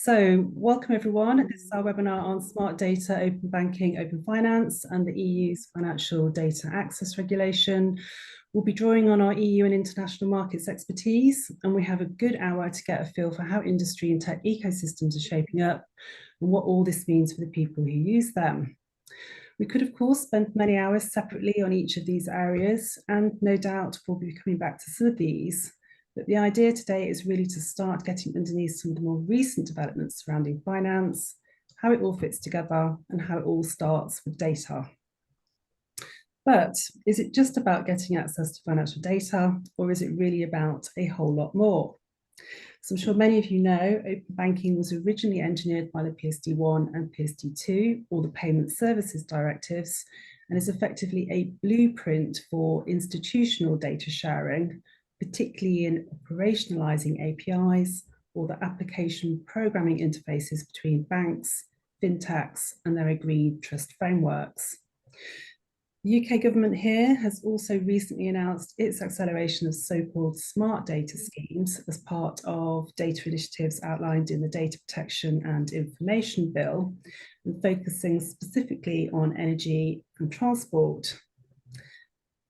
Welcome everyone. This is our webinar on smart data, open banking, open finance, and the EU's financial data access regulation. We'll be drawing on our EU and international markets expertise, and we have a good hour to get a feel for how industry and tech ecosystems are shaping up and what all this means for the people who use them. We could, of course, spend many hours separately on each of these areas, and no doubt we'll be coming back to some of these. But the idea today is really to start getting underneath some of the more recent developments surrounding finance, how it all fits together, and how it all starts with data. But is it just about getting access to financial data, or is it really about a whole lot more? So I'm sure many of you know, open banking was originally engineered by the PSD1 and PSD2, or the Payment Services Directives, and is effectively a blueprint for institutional data sharing, particularly in operationalizing APIs or the application programming interfaces between banks, fintechs, and their agreed trust frameworks. The UK government here has also recently announced its acceleration of so-called smart data schemes as part of data initiatives outlined in the Data Protection and Information Bill, and focusing specifically on energy and transport.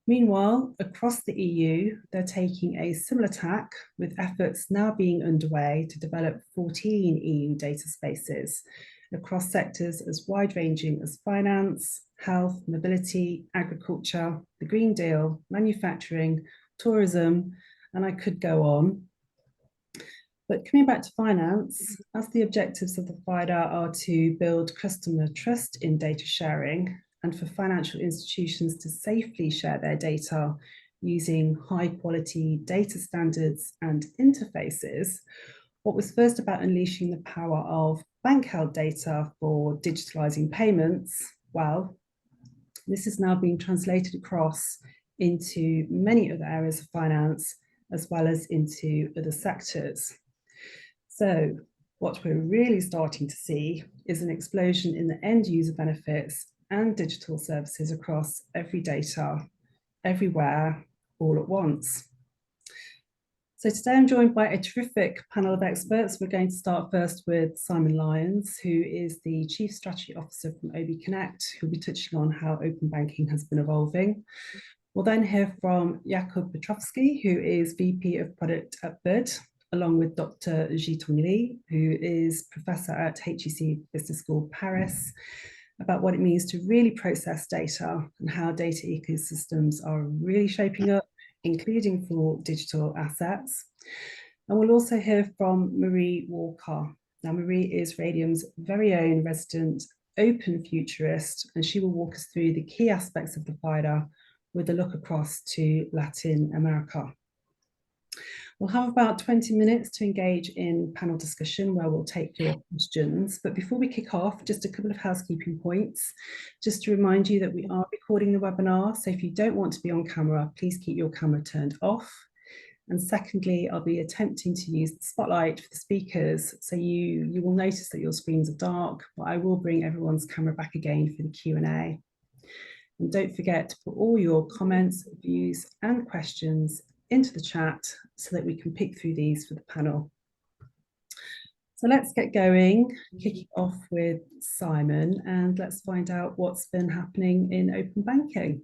Meanwhile, across the EU, they're taking a similar tack, with efforts now being underway to develop 14 EU data spaces across sectors as wide-ranging as finance, health, mobility, agriculture, the Green Deal, manufacturing, tourism, and I could go on. But coming back to finance, as the objectives of the FIDAR are to build customer trust in data sharing, and for financial institutions to safely share their data using high quality data standards and interfaces, what was first about unleashing the power of bank-held data for digitalizing payments, well, this is now being translated across into many other areas of finance, as well as into other sectors. So what we're really starting to see is an explosion in the end user benefits and digital services across every data, everywhere, all at once. So today I'm joined by a terrific panel of experts. We're going to start first with Simon Lyons, who is the Chief Strategy Officer from OB Connect, who'll be touching on how open banking has been evolving. We'll then hear from Jakub Petrovsky, who is VP of Product at BID, along with Dr. Jitong Li, who is Professor at HEC Business School Paris, about what it means to really process data and how data ecosystems are really shaping up, including for digital assets. And we'll also hear from Marie Walker. Now, Marie is Radium's very own resident open futurist, and she will walk us through the key aspects of the FIDAR with a look across to Latin America. We'll have about 20 minutes to engage in panel discussion where we'll take your questions. But before we kick off, just a couple of housekeeping points. Just to remind you that we are recording the webinar, so if you don't want to be on camera, please keep your camera turned off. And secondly, I'll be attempting to use the spotlight for the speakers, so you will notice that your screens are dark, but I will bring everyone's camera back again for the Q&A. And don't forget to put all your comments, views, and questions into the chat so that we can pick through these for the panel. So let's get going, kicking off with Simon, and let's find out what's been happening in open banking.